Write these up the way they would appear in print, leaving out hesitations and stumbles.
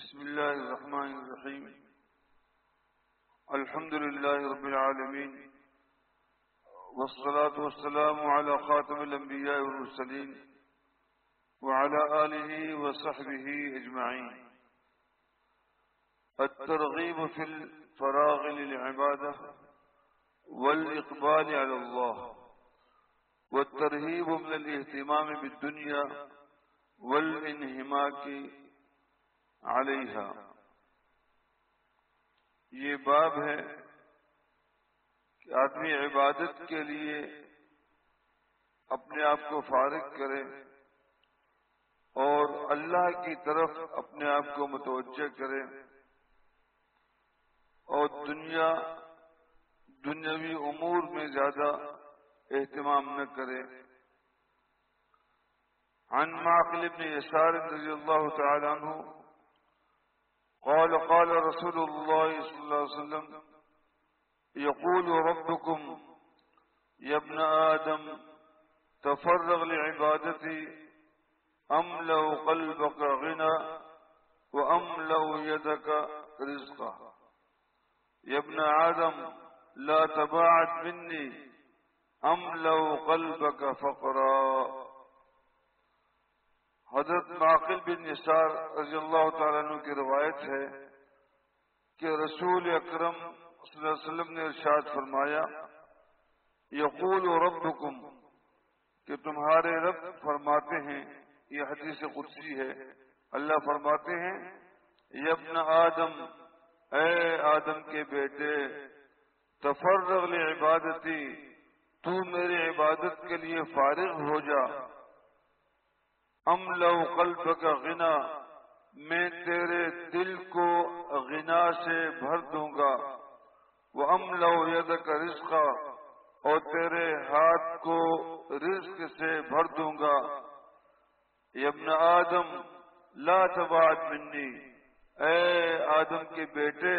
بسم الله الرحمن الرحيم. الحمد لله رب العالمين، والصلاة والسلام على خاتم الأنبياء والمرسلين وعلى آله وصحبه أجمعين. الترغيب في الفراغ للعبادة والإقبال على الله، والترهيب من الاهتمام بالدنيا والانہماک علیہا. یہ باب ہے کہ آدمی عبادت کے لیے اپنے آپ کو فارغ کرے اور اللہ کی طرف اپنے آپ کو متوجہ کرے اور دنیاوی امور میں زیادہ اہتمام نہ کرے. عن معقل بن يسار رضي الله تعالى عنه قال قال رسول الله صلى الله عليه وسلم يقول ربكم يا ابن آدم تفرغ لعبادتي أملأ قلبك غنى وأملأ يدك رزقا. يا ابن آدم لا تباعد مني أملأ قلبك فقرا. حضرت معقل بن یسار رضی اللہ تعالیٰ عنہ کی روایت ہے کہ رسول اکرم صلی اللہ علیہ وسلم نے ارشاد فرمایا، یقول ربکم، کہ تمہارے رب فرماتے ہیں، یہ حدیث قدسی ہے، اللہ فرماتے ہیں، یا ابن آدم، اے آدم کے بیٹے، تفرغ لعبادتی، تو میری عبادت کے لیے فارغ ہو جا، املأ قلبک غنا، میں تیرے دل کو غنا سے بھر دوں گا، واملأ یدک رزقا، اور تیرے ہاتھ کو رزق سے بھر دوں گا. یا ابن آدم لا تبعد منی، اے آدم کے بیٹے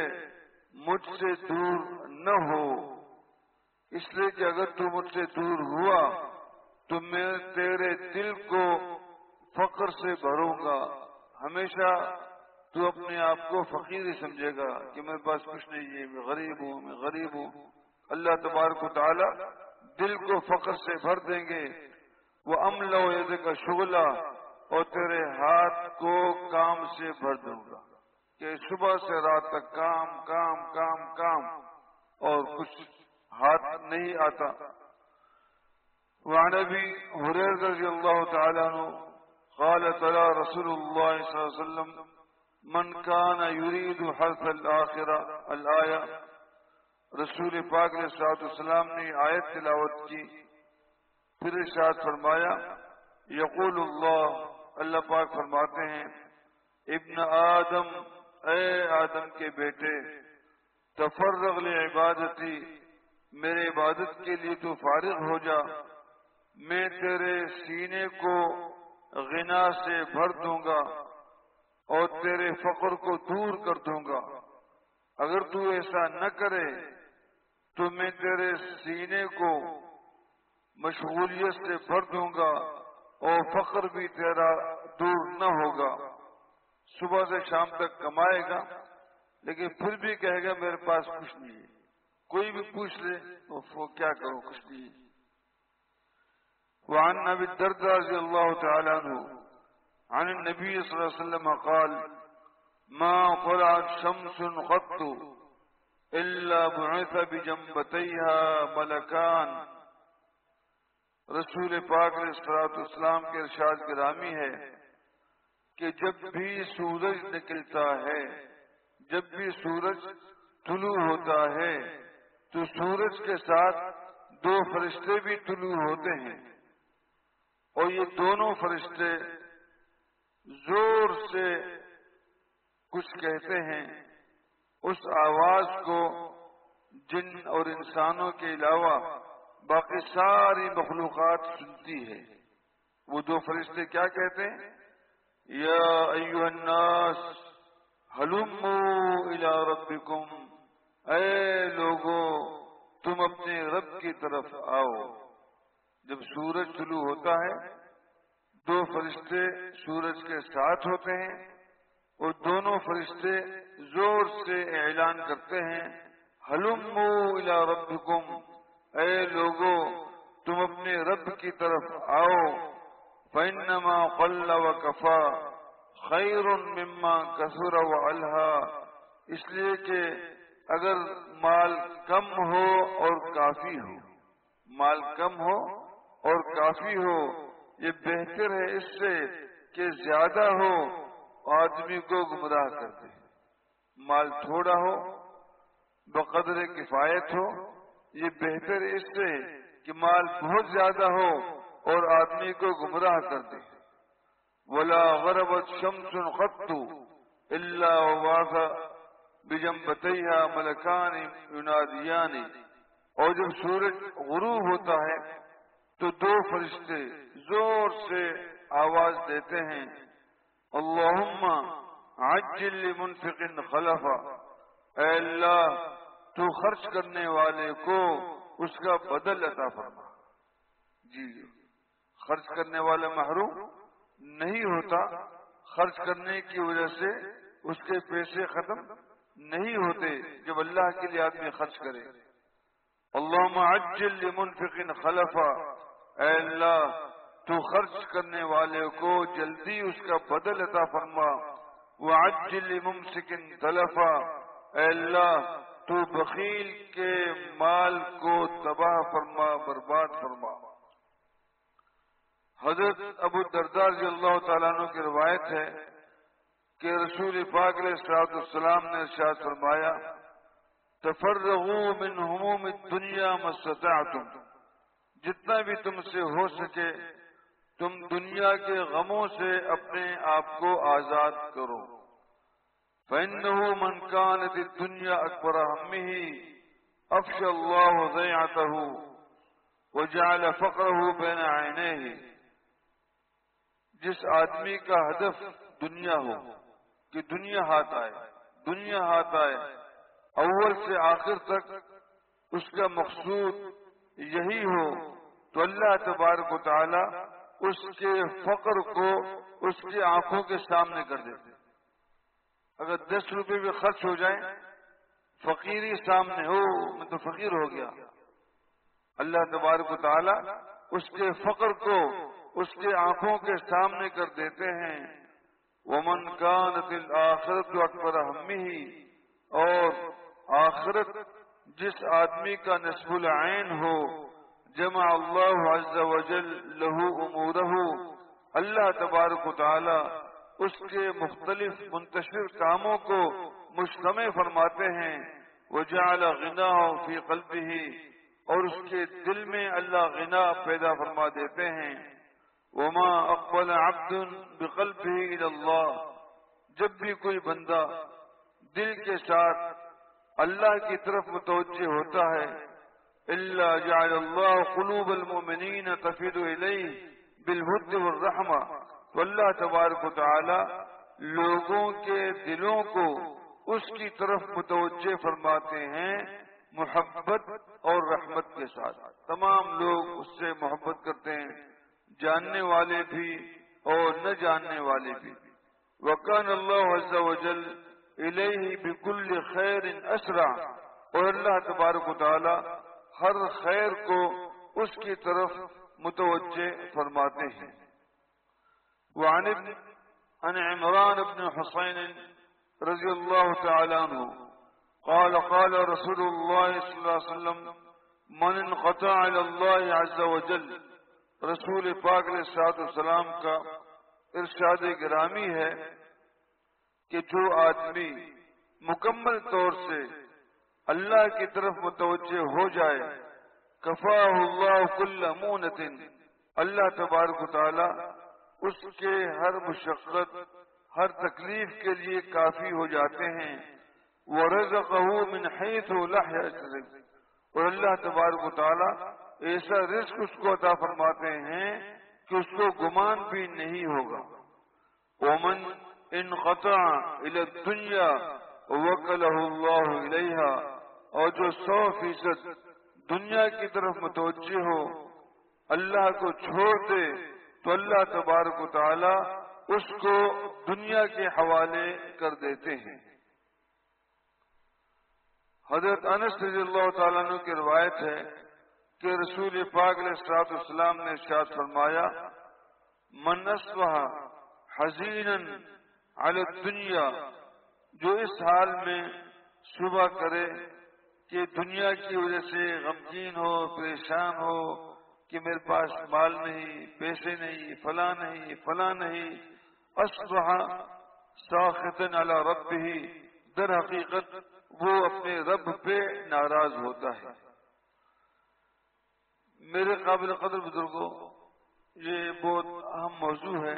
مجھ سے دور نہ ہو، اس لیے کہ اگر تو مجھ سے دور ہوا تو میں تیرے دل کو فقر سے بھروں گا. ہمیشہ تو اپنے آپ کو فقیر ہی سمجھے گا کہ میرے پاس کچھ نہیں ہے، میں غریب ہوں. اللہ تبارک و تعالی دل کو فقر سے بھر دیں گے. وہ املأ یدک شغلا، اور تیرے ہاتھ کو کام سے بھر دوں گا کہ صبح سے رات تک کام کام کام کام اور کچھ ہاتھ نہیں آتا. وعن ابی ہریرہ رضی اللہ تعالی عنہ قال تلا رسول اللہ صلی اللہ علیہ وسلم من کان یرید حرث الآخرہ الآیہ. رسول پاک علیہ الصلوۃ والسلام نے آیت تلاوت کی، پھر ارشاد فرمایا، یقول اللہ پاک فرماتے ہیں، ابن آدم، اے آدم کے بیٹے، تفرغ لعبادتی، میرے عبادت کے لیے تو فارغ ہو جا، میں تیرے سینے کو غنا سے بھر دوں گا اور تیرے فقر کو دور کر دوں گا. اگر تو ایسا نہ کرے تو میں تیرے سینے کو مشغولیت سے بھر دوں گا اور فقر بھی تیرا دور نہ ہوگا. صبح سے شام تک کمائے گا لیکن پھر بھی کہے گا میرے پاس کچھ نہیں ہے. کوئی بھی پوچھ لے وہ کیا کرو، کچھ نہیں. وعن ابی الدرداء رضی اللہ تعالی عنہ عن النبی صلی اللہ علیہ وسلم قال ما طلعت شمس قط الا بعث بجنبتیها ملکان. رسول پاک علیہ الصلوۃ والسلام کے ارشاد گرامی ہے کہ جب بھی سورج نکلتا ہے، جب بھی سورج طلوع ہوتا ہے تو سورج کے ساتھ دو فرشتے بھی طلوع ہوتے ہیں، اور یہ دونوں فرشتے زور سے کچھ کہتے ہیں. اس آواز کو جن اور انسانوں کے علاوہ باقی ساری مخلوقات سنتی ہے. وہ دو فرشتے کیا کہتے ہیں؟ یا ایھا الناس ہلموا الی ربکم، اے لوگو تم اپنے رب کی طرف آؤ. جب سورج طلوع ہوتا ہے دو فرشتے سورج کے ساتھ ہوتے ہیں وہ دونوں فرشتے زور سے اعلان کرتے ہیں ہلموا الی ربکم، اے لوگو تم اپنے رب کی طرف آؤ، فإنما قل وکفا خیر مما کثر وعلہا، اس لیے کہ اگر مال کم ہو اور کافی ہو، مال کم ہو اور کافی ہو، یہ بہتر ہے اس سے کہ زیادہ ہو آدمی کو گمراہ کر دے۔ مال تھوڑا ہو بقدر کفایت ہو، یہ بہتر ہے اس سے کہ مال بہت زیادہ ہو اور آدمی کو گمراہ کر دے۔ ولا غربت شمس قط الا وبعث بجنبتیہا ملکان ینادیان، اور جب سورج غروب ہوتا ہے تو دو فرشتے زور سے آواز دیتے ہیں اللہم عجل لمنفق خلفا، اے اللہ تو خرچ کرنے والے کو اس کا بدل عطا فرما۔ جی خرچ کرنے والا محروم نہیں ہوتا، خرچ کرنے کی وجہ سے اس کے پیسے ختم نہیں ہوتے جب اللہ کے لیے آدمی خرچ کرے۔ اللہم عجل لمنفق خلفا، اے اللہ تو خرچ کرنے والے کو جلدی اس کا بدل عطا فرما، وعجل لممسک تلفا، اے اللہ تو بخیل کے مال کو تباہ فرما، برباد فرما۔ حضرت ابو الدرداء رضی اللہ تعالیٰ عنہ کی روایت ہے کہ رسول پاک علیہ الصلوۃ والسلام نے ارشاد فرمایا تفرغوا من هموم الدنیا ما استطعتم، جتنا بھی تم سے ہو سکے تم دنیا کے غموں سے اپنے آپ کو آزاد کرو۔ فإنه من كانت الدنيا أكبر همه أفشى الله ضيعته وجعل فقره بين عينيه، جس آدمی کا ہدف دنیا ہو کہ دنیا ہاتھ آئے، دنیا ہاتھ آئے، اول سے آخر تک اس کا مقصود یہی ہو تو اللہ تبارک و تعالی اس کے فقر کو اس کی آنکھوں کے سامنے کر دیتے۔ اگر 10 روپے بھی خرچ ہو جائیں فقیری سامنے ہو میں تو فقیر ہو گیا، اللہ تبارک و تعالی اس کے فقر کو اس کے آنکھوں کے سامنے کر دیتے ہیں۔ ومن كانت الآخرة أكبر همه، اور آخرت جس آدمی کا نصب العین ہو جمع اللہ عز وجل له امورہ، اللہ تبارک و تعالی اس کے مختلف منتشر کاموں کو مجتمع فرماتے ہیں۔ وجعل غناہ فی قلبہ، اور اس کے دل میں اللہ غنا پیدا فرما دیتے ہیں۔ وما اقبل عبد بقلبہ الی اللہ، جب بھی کوئی بندہ دل کے ساتھ اللہ کی طرف متوجہ ہوتا ہے الا جعل اللہ قلوب المؤمنین تفیض الیہ بالود والرحمہ، تو اللہ تبارک و تعالی لوگوں کے دلوں کو اس کی طرف متوجہ فرماتے ہیں محبت اور رحمت کے ساتھ۔ تمام لوگ اس سے محبت کرتے ہیں، جاننے والے بھی اور نہ جاننے والے بھی۔ وَكَانَ اللَّهُ عَزَّ وَجَلَّ إِلَيْهِ بِكُلِّ خَيْرٍ أَسْرَعَ، اور اللہ تبارک و تعالی ہر خیر کو اس کی طرف متوجہ فرماتے ہیں۔ عن عمران بن حسین رضی اللہ تعالی عنہ قال قال رسول اللہ صلی اللہ علیہ وسلم من انقطع علی اللہ عز وجل، رسول پاک علیہ الصلوۃ والسلام کا ارشاد گرامی ہے کہ جو آدمی مکمل طور سے اللہ کی طرف متوجہ ہو جائے کفاہ اللہ کل مونۃ، اللہ تبارک و تعالی اس کے ہر مشقت ہر تکلیف کے لیے کافی ہو جاتے ہیں۔ وَرَزَقَهُ مِنْ حَيْثُ لَا يَحْتَسِبُ، اور اللہ تبارک و تعالی ایسا رزق اس کو عطا فرماتے ہیں کہ اس کو گمان بھی نہیں ہوگا۔ وَمَنْ انقطع إِلَى الدُّنْيَا وَكَلَهُ اللَّهُ إِلَيْهَا، اور جو 100% دنیا کی طرف متوجہ ہو اللہ کو چھوڑ دے تو اللہ تبارک و تعالی اس کو دنیا کے حوالے کر دیتے ہیں۔ حضرت انس رضی اللہ تعالیٰ عنہ کی روایت ہے کہ رسول پاک علیہ الصلوۃ والسلام نے ارشاد فرمایا، من اصبح حزینا علی الدنیا، جو اس حال میں صبح کرے کہ دنیا کی وجہ سے غمگین ہو، پریشان ہو کہ میرے پاس مال نہیں، پیسے نہیں، فلاں نہیں، اصبح ساخطا علی ربہ، در حقیقت وہ اپنے رب پہ ناراض ہوتا ہے۔ میرے قابل قدر بزرگوں، یہ بہت اہم موضوع ہے،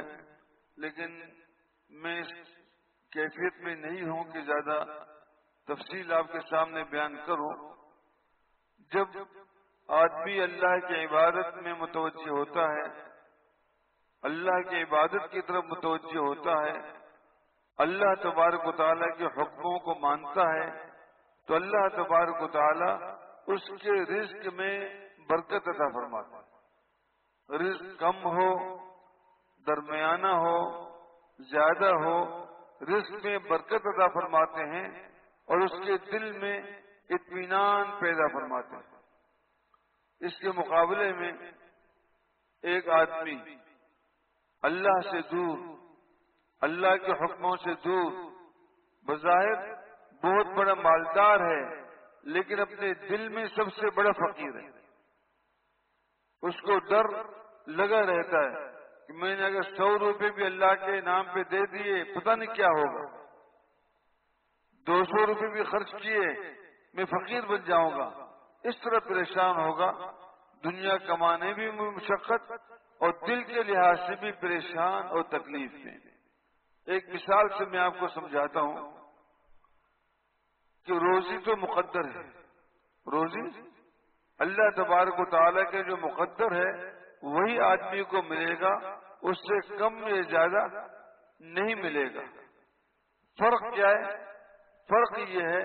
لیکن میں اس کیفیت میں نہیں ہوں کہ زیادہ تفصیل آپ کے سامنے بیان کروں۔ جب آدمی اللہ کی عبادت میں متوجہ ہوتا ہے، اللہ کی عبادت کی طرف متوجہ ہوتا ہے، اللہ تبارک و تعالیٰ کے حکموں کو مانتا ہے، تو اللہ تبارک و تعالیٰ اس کے رزق میں برکت عطا فرماتا ہے۔ رزق کم ہو، درمیانہ ہو، زیادہ ہو، رزق میں برکت عطا فرماتے ہیں اور اس کے دل میں اطمینان پیدا فرماتے ہیں۔ اس کے مقابلے میں ایک آدمی اللہ سے دور، اللہ کے حکموں سے دور، بظاہر بہت بڑا مالدار ہے لیکن اپنے دل میں سب سے بڑا فقیر ہے۔ اس کو ڈر لگا رہتا ہے کہ میں نے اگر 100 روپے بھی اللہ کے نام پہ دے دیے پتہ نہیں کیا ہوگا، 200 روپے بھی خرچ کیے میں فقیر بن جاؤں گا، اس طرح پریشان ہوگا، دنیا کمانے بھی مشقت اور دل کے لحاظ سے بھی پریشان اور تکلیف میں۔ ایک مثال سے میں آپ کو سمجھاتا ہوں کہ روزی تو مقدر ہے، روزی اللہ تبارک و تعالیٰ کے جو مقدر ہے وہی آدمی کو ملے گا، اس سے کم یا زیادہ نہیں ملے گا۔ فرق کیا ہے؟ فرق یہ ہے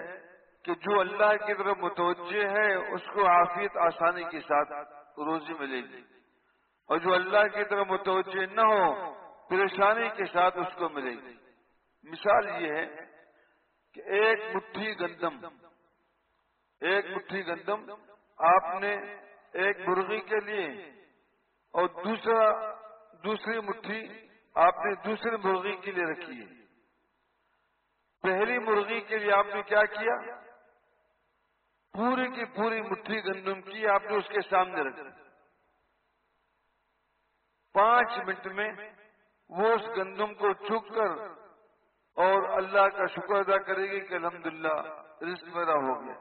کہ جو اللہ کی طرف متوجہ ہے اس کو عافیت آسانی کے ساتھ روزی ملے گی، اور جو اللہ کی طرف متوجہ نہ ہو پریشانی کے ساتھ اس کو ملے گی۔ مثال یہ ہے کہ ایک مٹھی گندم آپ نے ایک مرغی کے لیے اور دوسری مٹھی آپ نے دوسرے مرغی کے لیے رکھی ہے۔ پہلی مرغی کے لیے آپ نے کیا کیا؟ پوری کی پوری مٹھی گندم کی آپ نے اس کے سامنے رکھی۔ 5 منٹ میں وہ اس گندم کو چک کر اور اللہ کا شکر ادا کرے گی کہ الحمدللہ رزق میرا ہو گیا۔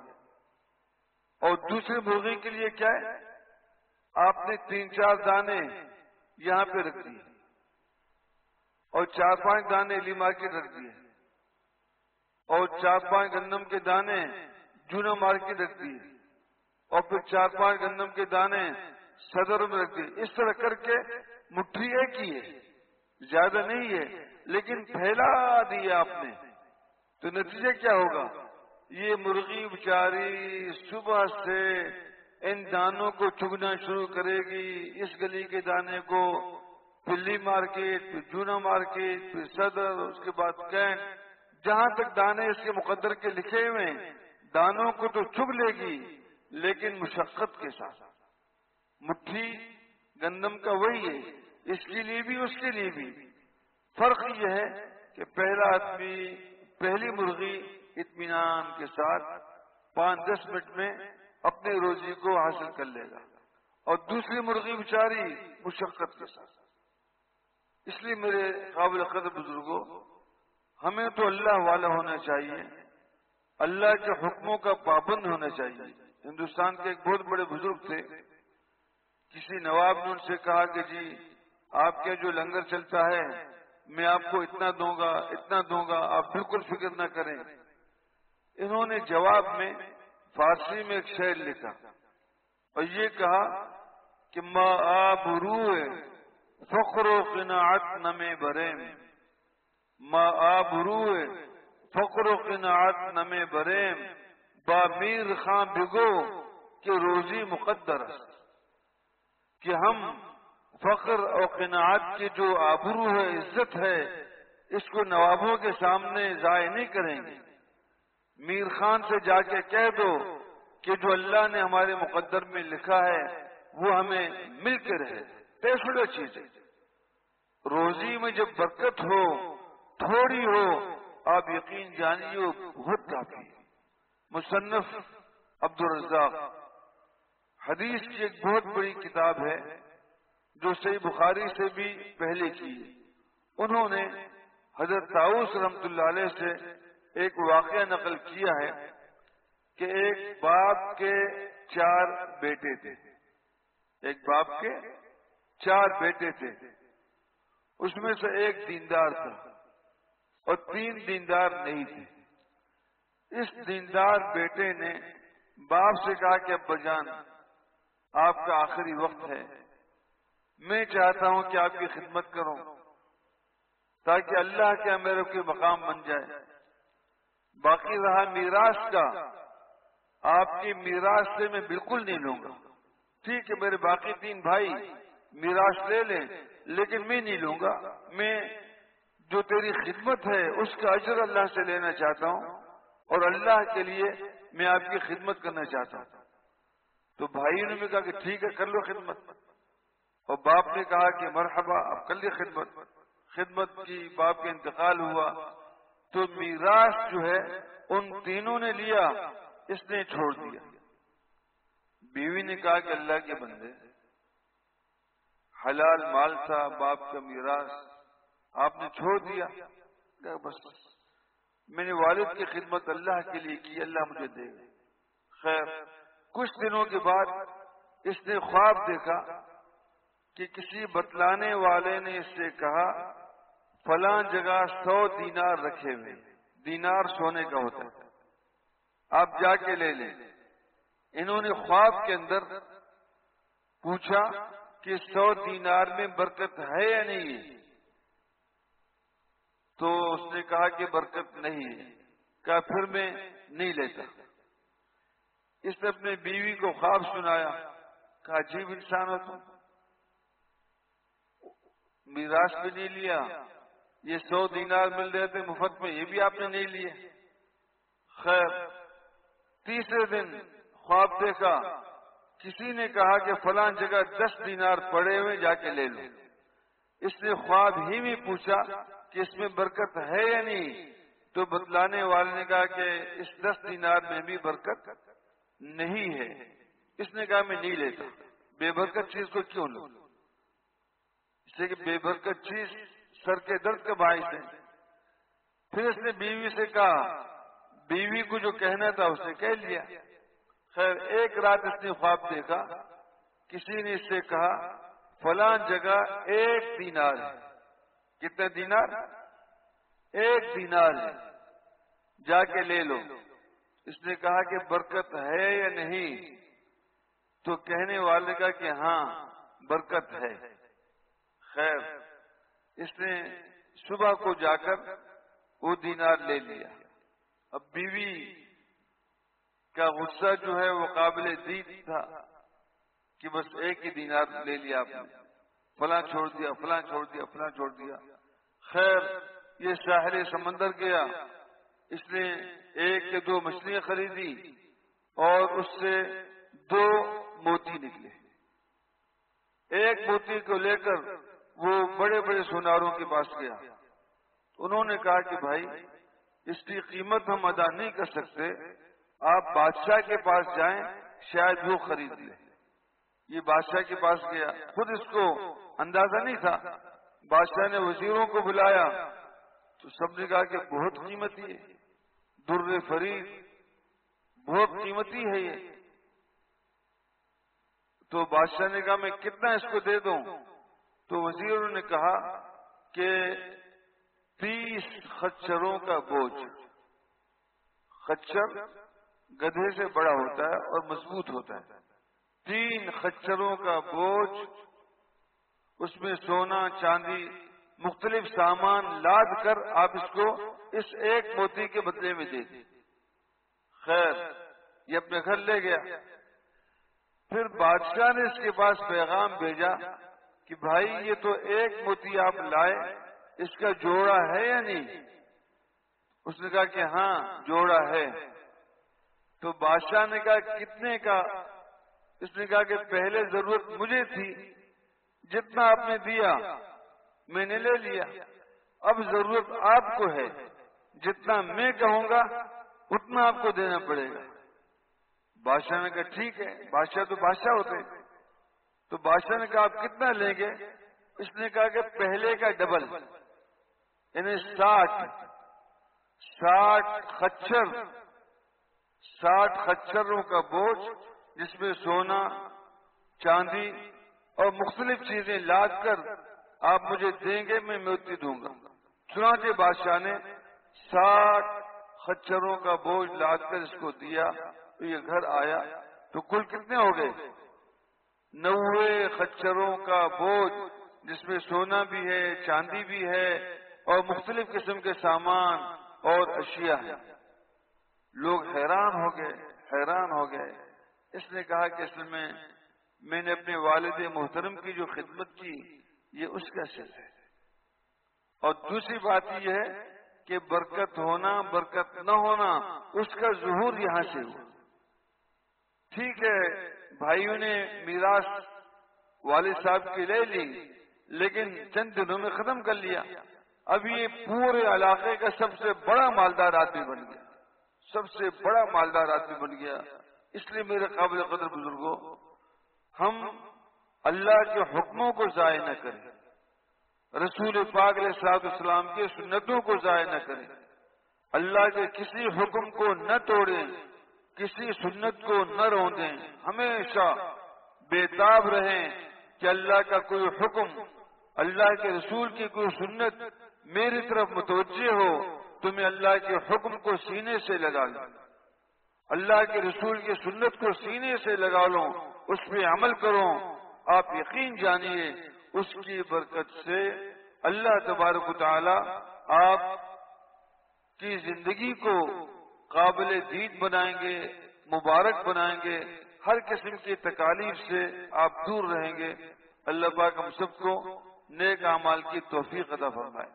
اور دوسری مرغی کے لیے کیا ہے؟ آپ نے 3-4 دانے یہاں پہ رکھ دیے اور 4-5 دانے علی مارکیٹ رکھ دیے اور 4-5 گندم کے دانے جونا مارکیٹ رکھ دیے اور پھر 4-5 گندم کے دانے صدر میں رکھ دیے۔ اس طرح کر کے مٹھی ایک ہی ہے، زیادہ نہیں ہے، لیکن پھیلا دیا آپ نے، تو نتیجہ کیا ہوگا؟ یہ مرغی بیچاری صبح سے ان دانوں کو چگنا شروع کرے گی، اس گلی کے دانے کو، پلی مارکیٹ، پھر جونا مارکیٹ، پھر صدر، اس کے بعد کینٹ، جہاں تک دانے اس کے مقدر کے لکھے ہوئے دانوں کو تو چگ لے گی لیکن مشقت کے ساتھ۔ مٹھی گندم کا وہی ہے، اس کے لیے بھی اس کے لیے بھی۔ فرق یہ ہے کہ پہلا آدمی پہلی مرغی اطمینان کے ساتھ 5-10 منٹ میں اپنے روزی کو حاصل کر لے گا اور دوسری مرغی بیچاری مشقت کے ساتھ۔ اس لیے میرے قابل قدر بزرگوں، ہمیں تو اللہ والا ہونا چاہیے، اللہ کے حکموں کا پابند ہونا چاہیے۔ ہندوستان کے ایک بہت بڑے بزرگ تھے، کسی نواب نے ان سے کہا کہ جی آپ کے جو لنگر چلتا ہے میں آپ کو اتنا دوں گا، آپ بالکل فکر نہ کریں۔ انہوں نے جواب میں فارسی میں ایک شعر لکھا اور یہ کہا کہ ما آبروئے فخر و قناعت نمے بریم، ما آبروئے فخر و قناعت نمے بریم، با میر خان بگو کہ روزی مقدر است، کہ ہم فخر اور قناعت کی جو آبرو ہے، عزت ہے، اس کو نوابوں کے سامنے ضائع نہیں کریں گے۔ میر خان سے جا کے کہہ دو کہ جو اللہ نے ہمارے مقدر میں لکھا ہے وہ ہمیں مل کے رہے، پیسڑا چیز ہے۔ روزی میں جب برکت ہو، تھوڑی ہو، آپ یقین جانیے بہت کافی ہے۔ مصنف عبدالرزاق حدیث کی ایک بہت بڑی کتاب ہے جو صحیح بخاری سے بھی پہلے کی ہے۔ انہوں نے حضرت طاؤس رحمۃ اللہ علیہ سے ایک واقعہ نقل کیا ہے کہ ایک باپ کے 4 بیٹے تھے، ایک باپ کے 4 بیٹے تھے، اس میں سے ایک دیندار تھا اور 3 دیندار نہیں تھے۔ اس دیندار بیٹے نے باپ سے کہا کہ ابا جان، آپ کا آخری وقت ہے، میں چاہتا ہوں کہ آپ کی خدمت کروں تاکہ اللہ کے میرے کوئی مقام بن جائے۔ باقی رہا میراث کا، آپ کی میراث سے میں بالکل نہیں لوں گا۔ ٹھیک ہے، میرے باقی 3 بھائی میراث لے لیں، لیکن میں نہیں لوں گا۔ میں جو تیری خدمت ہے اس کا اجر اللہ سے لینا چاہتا ہوں اور اللہ کے لیے میں آپ کی خدمت کرنا چاہتا ہوں۔ تو بھائیوں نے بھی کہا کہ ٹھیک ہے، کر لو خدمت، اور باپ نے کہا کہ مرحبا، اب کر لی خدمت۔ خدمت کی، باپ کا انتقال ہوا تو میراث جو ہے ان تینوں نے لیا، اس نے چھوڑ دیا۔ بیوی نے کہا کہ اللہ کے بندے، حلال مال تھا باپ کا میراث، آپ نے چھوڑ دیا۔ بس میں نے والد کی خدمت اللہ کے لیے کی، اللہ مجھے دے گا۔ خیر، کچھ دنوں کے بعد اس نے خواب دیکھا کہ کسی بتلانے والے نے اس سے کہا فلاں جگہ 100 دینار رکھے ہوئے، دینار سونے کا ہوتا ہے، آپ جا کے لے لیں۔ انہوں نے خواب کے اندر پوچھا کہ 100 دینار میں برکت ہے یا نہیں ہے؟ تو اس نے کہا کہ برکت نہیں ہے۔ کہا پھر میں نہیں لیتا۔ اس نے اپنے بیوی کو خواب سنایا، کہا عجیب انسان ہو تم، میراث بھی نہیں لیا، یہ 100 دینار مل رہے تھے مفت میں، یہ بھی آپ نے نہیں لیے۔ خیر، تیسرے دن خواب دیکھا، کسی نے کہا کہ فلاں جگہ 10 دینار پڑے ہوئے، جا کے لے لو۔ اس نے خواب ہی میں پوچھا کہ اس میں برکت ہے یا نہیں، تو بتلانے والے نے کہا کہ اس 10 دینار میں بھی برکت نہیں ہے۔ اس نے کہا میں نہیں لیتا، بے برکت چیز کو کیوں لوں؟ اس لیے کہ بے برکت چیز سر کے درد کا باعث ہے۔ پھر اس نے بیوی سے کہا، بیوی کو جو کہنا تھا اس نے کہہ لیا۔ خیر، ایک رات اس نے خواب دیکھا، کسی نے اس سے کہا فلاں جگہ 1 دینار ہے۔ کتنے دینار؟ 1 دینار ہے، جا کے لے لو۔ اس نے کہا کہ برکت ہے یا نہیں؟ تو کہنے والے کا کہ ہاں برکت ہے۔ خیر، اس نے صبح کو جا کر وہ دینار لے لیا۔ اب بیوی کا غصہ جو ہے وہ قابل دید تھا کہ بس 1 ہی دینار لے لیا آپ نے، فلاں چھوڑ دیا، فلاں چھوڑ دیا، فلاں چھوڑ دیا۔ خیر، یہ ساحل سمندر گیا، اس نے 1 یا 2 مچھلیاں خریدی اور اس سے 2 موتی نکلے۔ 1 موتی کو لے کر وہ بڑے بڑے سوناروں کے پاس گیا۔ انہوں نے کہا کہ بھائی اس کی قیمت ہم ادا نہیں کر سکتے، آپ بادشاہ کے پاس جائیں، شاید وہ خرید لے۔ یہ بادشاہ کے پاس گیا، خود اس کو اندازہ نہیں تھا۔ بادشاہ نے وزیروں کو بلایا تو سب نے کہا کہ بہت قیمتی ہے، در فرید، بہت قیمتی ہے یہ۔ تو بادشاہ نے کہا میں کتنا اس کو دے دوں؟ تو وزیروں نے کہا کہ 30 خچروں کا بوجھ۔ خچر گدھے سے بڑا ہوتا ہے اور مضبوط ہوتا ہے۔ 3 خچروں کا بوجھ، اس میں سونا چاندی مختلف سامان لاد کر آپ اس کو اس 1 موتی کے بدلے میں دے دیں۔ خیر، یہ اپنے گھر لے گیا۔ پھر بادشاہ نے اس کے پاس پیغام بھیجا کہ بھائی یہ تو ایک موتی آپ لائے، اس کا جوڑا ہے یا نہیں؟ اس نے کہا کہ ہاں جوڑا ہے۔ تو بادشاہ نے کہا کتنے کا؟ اس نے کہا کہ پہلے ضرورت مجھے تھی، جتنا آپ نے دیا میں نے لے لیا، اب ضرورت آپ کو ہے، جتنا میں کہوں گا اتنا آپ کو دینا پڑے گا۔ بادشاہ نے کہا ٹھیک ہے، بادشاہ تو بادشاہ ہوتے۔ تو بادشاہ نے کہا آپ کتنا لیں گے؟ اس نے کہا کہ پہلے کا ڈبل، یعنی 60 خچروں کا بوجھ، جس میں سونا، چاندی اور مختلف چیزیں لاد کر آپ مجھے دیں گے، میں موتی دوں گا۔ چنانچہ بادشاہ نے 60 خچروں کا بوجھ لاد کر اس کو دیا، تو یہ گھر آیا۔ تو کل کتنے ہو گئے؟ 90 خچروں کا بوجھ، جس میں سونا بھی ہے، چاندی بھی ہے اور مختلف قسم کے سامان اور اشیاء ہیں۔ لوگ حیران ہو گئے۔ اس نے کہا کہ اصل میں نے اپنے والد محترم کی جو خدمت کی یہ اس کا سر ہے۔ اور دوسری بات یہ ہے کہ برکت ہونا برکت نہ ہونا اس کا ظہور یہاں سے ہوا۔ ٹھیک ہے بھائیوں نے میراث والد صاحب کی لے لی، لیکن چند دنوں میں ختم کر لیا۔ اب یہ پورے علاقے کا سب سے بڑا مالدار آدمی بن گیا، سب سے بڑا مالدار آدمی بن گیا۔ اس لیے میرے قابل قدر بزرگوں، ہم اللہ کے حکموں کو ضائع نہ کریں، رسول پاک علیہ السلام کے سنتوں کو ضائع نہ کریں، اللہ کے کسی حکم کو نہ توڑیں، کسی سنت کو نہ روندیں، ہمیشہ بےتاب رہیں کہ اللہ کا کوئی حکم، اللہ کے رسول کی کوئی سنت میری طرف متوجہ ہو تو میں اللہ کے حکم کو سینے سے لگا لوں، اللہ کے رسول کی سنت کو سینے سے لگا لوں، اس پہ عمل کروں۔ آپ یقین جانیے اس کی برکت سے اللہ تبارک و تعالی آپ کی زندگی کو قابل دید بنائیں گے، مبارک بنائیں گے، ہر قسم کی تکالیف سے آپ دور رہیں گے۔ اللہ پاک ہم سب کو نیک اعمال کی توفیق عطا فرمائے۔